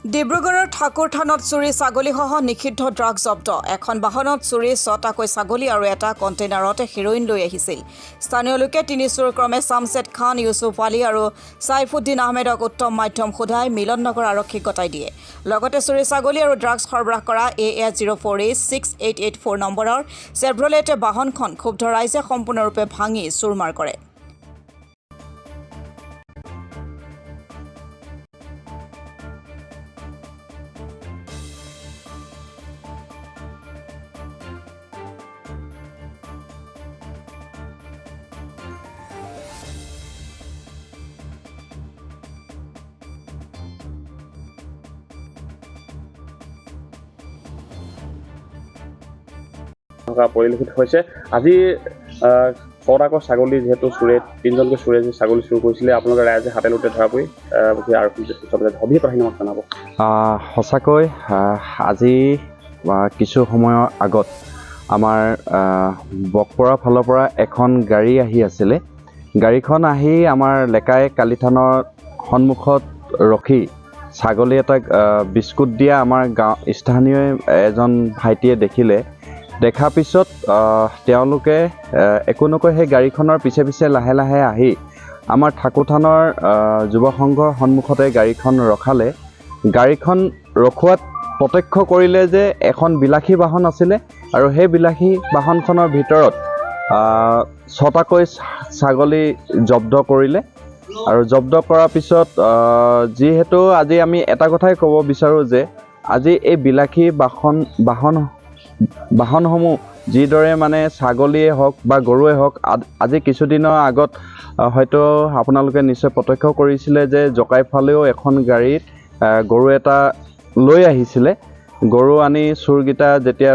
ডিব্ৰুগড়ৰ ঠাকুৰ থানত চুৰি ছাগলীসহ নিষিদ্ধ ড্ৰাগছ জব্দ। এখন বাহনত চুৰি 6টাকৈ ছাগলী আৰু এটা কণ্টেইনাৰত হেৰোইন লৈ আহিছিল। স্থানীয় লোকে তিনি চোৰ ক্ৰমে শামছেদ খান, ইউছুফ আলী আৰু ছাইফুদ্দিন আহমেদক উত্তম মাধ্যম সোধাই মিলন নগৰ আৰক্ষীক গতাই দিয়ে। লগতে চুৰি ছাগলী আৰু ড্ৰাগছ সৰবৰাহ কৰা AS04A6884 নম্বৰৰ চেভ্ৰলেট বাহনখন ক্ষুব্ধ ৰাইজে সম্পূৰ্ণৰূপে ভাঙি চুৰমাৰ কৰে। পৰিলক্ষিত হৈছে। আজি 6টাকৈ ছাগলী যিহেতু চোৰে 3জনকৈ চোৰে যে ছাগলী চুৰ কৰিছিলে, আপোনালোকে ৰাইজে হাতে লোটে ধৰা পৰি জনাব। সঁচাকৈ আজি কিছু সময়ৰ আগত আমাৰ বকপৰা ফালৰ পৰা এখন গাড়ী আহি আছিলে। গাড়ীখন আহি আমাৰ লেকাই কালিথানৰ সন্মুখত ৰখি ছাগলী এটাক বিস্কুট দিয়া আমাৰ গাঁও স্থানীয় এজন ভাইটিয়ে দেখিলে। দেখাৰ পিছত তেওঁলোকে একো নকৈ সেই গাড়ীখনৰ পিছে পিছে লাহে লাহে আহি আমাৰ ঠাকুৰথানৰ যুৱ সংঘৰ সন্মুখতে গাড়ীখন ৰখালে। গাড়ীখন ৰখোৱাত প্ৰত্যক্ষ কৰিলে যে এখন বিলাসী বাহন আছিলে আৰু সেই বিলাসী বাহনখনৰ ভিতৰত 6টাকৈ ছাগলী জব্দ কৰিলে। আৰু জব্দ কৰাৰ পিছত যিহেতু আজি আমি এটা কথাই ক'ব বিচাৰোঁ যে আজি এই বিলাসী বাহনসমূহ যিদৰে মানে ছাগলীয়ে হওক বা গৰুৱে হওক, আজি কিছুদিনৰ আগত হয়তো আপোনালোকে নিশ্চয় প্ৰত্যক্ষ কৰিছিলে যে জকাইফালেও এখন গাড়ীত গৰু এটা লৈ আহিছিলে। গৰু আনি চোৰকেইটা যেতিয়া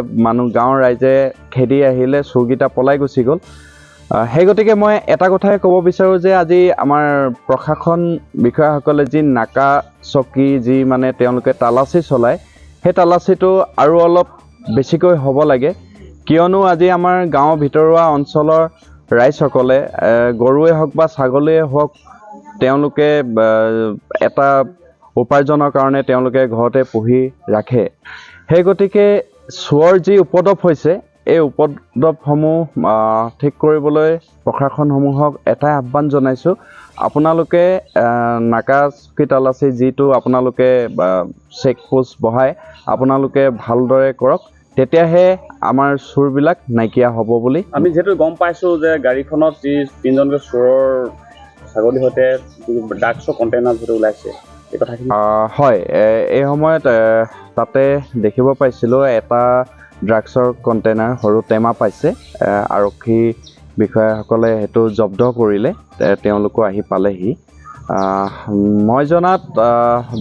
গাঁৱৰ ৰাইজে খেদি আহিলে, চোৰকেইটা পলাই গুচি গ'ল। সেই গতিকে মই এটা কথাই ক'ব বিচাৰোঁ যে আজি আমাৰ প্ৰশাসন বিষয়াসকলে যি নাকা চকী যি মানে তেওঁলোকে তালাচী চলায়, সেই তালাচীটো আৰু অলপ বেছিকৈ হ'ব লাগে। কিয়নো আজি আমাৰ গাঁৱৰ ভিতৰুৱা অঞ্চলৰ ৰাইজসকলে গৰুৱে হওক বা ছাগলীয়ে হওক, তেওঁলোকে এটা উপাৰ্জনৰ কাৰণে তেওঁলোকে ঘৰতে পুহি ৰাখে। সেই গতিকে চোৰৰ যি উপদ্ৰৱ হৈছে, এই উপদ্ৰৱসমূহ ঠিক কৰিবলৈ প্ৰশাসনসমূহক এটাই আহ্বান জনাইছোঁ, আপোনালোকে নাকা চকী তালাচী যিটো আপোনালোকে চেক পোষ্ট বহাই আপোনালোকে ভালদৰে কৰক, তেতিয়াহে আমাৰ চোৰবিলাক নাইকিয়া হ'ব বুলি আমি যিহেতু গম পাইছোঁ যে গাড়ীখনত যি 3জনকৈ চোৰৰ ছাগলীৰ সৈতে ড্ৰাগছৰ কণ্টেইনাৰ যিটো ওলাইছে, এই কথাখিনি হয়। এই সময়ত তাতে দেখিব পাইছিলোঁ এটা ড্ৰাগছৰ কণ্টেইনাৰ সৰু টেমা পাইছে। আৰক্ষী বিষয়াসকলে সেইটো জব্দ কৰিলে, তেওঁলোকো আহি পালেহি। মই জনাত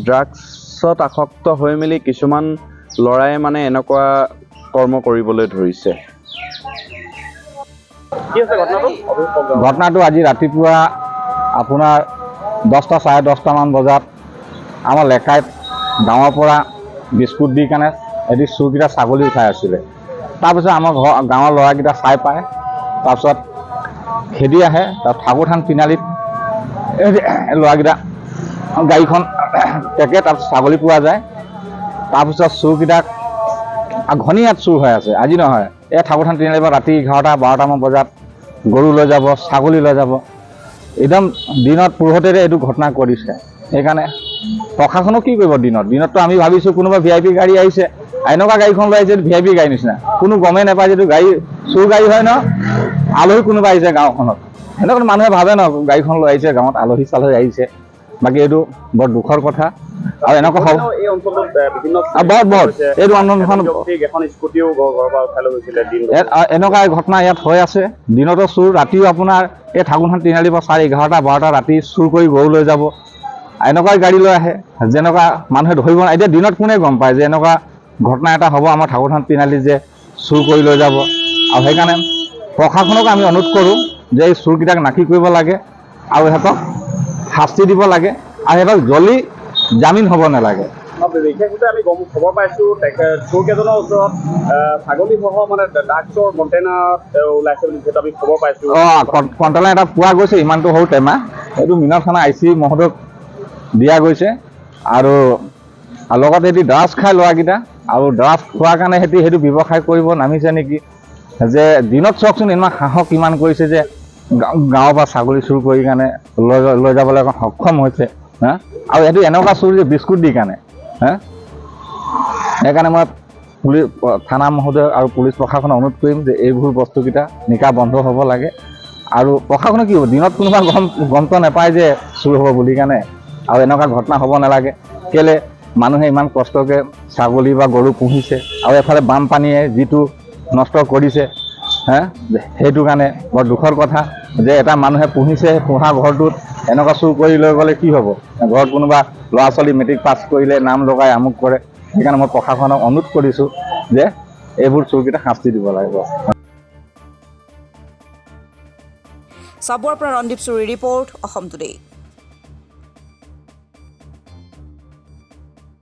ড্ৰাগছত আসক্ত হৈ মেলি কিছুমান ল'ৰাই মানে এনেকুৱা কৰ্ম কৰিবলৈ ধৰিছে। ঘটনাটো আজি ৰাতিপুৱা আপোনাৰ 10টা চাৰে 10টামান বজাত আমাৰ লেকাইত গাঁৱৰ পৰা বিস্কুট দি কাৰণে এটি চোৰকেইটা ছাগলী উঠাই আছিলে। তাৰপিছত আমাৰ গাঁৱৰ ল'ৰাকেইটা চাই পায়, তাৰপিছত খেদি আহে। তাৰ ঠাকুৰথান তিনিআলিত ল'ৰাকেইটা গাড়ীখন টেকে, তাৰপিছত ছাগলী পোৱা যায়। তাৰপিছত চোৰকেইটাক ঘনীয়াত চোৰ হৈ আছে। আজি নহয়, এই ঠাকুৰথান তিনিআলিৰ পৰা ৰাতি 11টা 12টামান বজাত গৰু লৈ যাব, ছাগলী লৈ যাব। একদম দিনত পোহৰতে এইটো ঘটনা কৰিছে। সেইকাৰণে প্ৰশাসনক কি কৰিব? দিনততো আমি ভাবিছোঁ কোনোবা VIP গাড়ী আহিছে, এনেকুৱা গাড়ীখন লৈ আহিছে VIP গাড়ী নিচিনা, কোনো গমেই নাপায় যিটো গাড়ী চোৰ গাড়ী হয় ন। আলহী কোনোবা আহিছে গাঁওখনত, এনেকুৱা মানুহে ভাবে ন গাড়ীখন লৈ আহিছে গাঁৱত আলহী চালহী আহিছে। বাকী এইটো বৰ দুখৰ কথা। আৰু এনেকুৱা হ'ব এনেকুৱা ঘটনা ইয়াত হৈ আছে। দিনতো চোৰ, ৰাতিও আপোনাৰ এই ঠাকুৰথান তিনিআলিৰ পৰা 11টা 12টা ৰাতি চুৰ কৰি গৰু লৈ যাব। এনেকুৱাই গাড়ী লৈ আহে যেনেকুৱা মানুহে ধৰিব নাই। এতিয়া দিনত কোনে গম পায় যে এনেকুৱা ঘটনা এটা হ'ব আমাৰ ঠাকুৰথান তিনিআলিত যে চুৰ কৰি লৈ যাব। আৰু সেইকাৰণে প্ৰশাসনক আমি অনুৰোধ কৰোঁ যে এই চোৰকেইটাক নাকি কৰিব লাগে আৰু সিহঁতক শাস্তি দিব লাগে, আৰু সিহঁতক জল্দি জামিন হ'ব নালাগে। বিশেষভাৱে আমি খবৰ পাইছোঁ চোৰকেইজনৰ ওচৰত ছাগলীসহ মানে ড্ৰাগছৰ কণ্টেইনাৰ ওলাইছে বুলি যিহেতু আমি খবৰ পাইছোঁ। কণ্টেইনাৰ এটা পোৱা গৈছে, ইমানটো সৰু টেমা। এইটো মিনৰ থানা IC মহোদয়ক দিয়া গৈছে। আৰু আৰু লগতে সিহঁতি ড্ৰাগছ খাই ল'ৰাকেইটা আৰু ড্ৰাগছ খোৱাৰ কাৰণে সিহঁতি সেইটো ব্যৱসায় কৰিব নামিছে নেকি যে দিনত চাওকচোন ইমান সাহস কিমান কৰিছে যে গাঁৱৰ পৰা ছাগলী চুৰ কৰি কাৰণে লৈ যাবলৈ অকণ সক্ষম হৈছে হা আৰু এইটো এনেকুৱা চুৰ যে বিস্কুট দি কাৰণে হা সেইকাৰণে মই পুলিচ থানা মহোদয় আৰু পুলিচ প্ৰশাসনক অনুৰোধ কৰিম যে এইবোৰ বস্তুকেইটা নিকা বন্ধ হ'ব লাগে আৰু প্ৰশাসনে কি হ'ব দিনত কোনোবা গমটো নাপায় যে চুৰ হ'ব বুলি কাৰণে আৰু এনেকুৱা ঘটনা হ'ব নালাগে কেলৈ মানুহে ইমান কষ্টকৈ ছাগলী বা গৰু পুহিছে আৰু এফালে বানপানীয়ে যিটো নষ্ট কৰিছে হা সেইটো কাৰণে বৰ দুখৰ কথা যে এটা মানুহে পুহিছে পোহা ঘৰটোত এনেকুৱা চুৰ কৰি লৈ গ'লে কি হ'ব ঘৰত কোনোবা ল'ৰা ছোৱালী মেট্ৰিক পাছ কৰিলে নাম লগাই আমুক কৰে সেইকাৰণে মই প্ৰশাসনক অনুৰোধ কৰিছোঁ যে এইবোৰ চোৰকেইটা শাস্তি দিব লাগিব চাবুৱাৰ পৰা ৰন্দীপ চুৰি ৰিপৰ্ট অসম টুডে।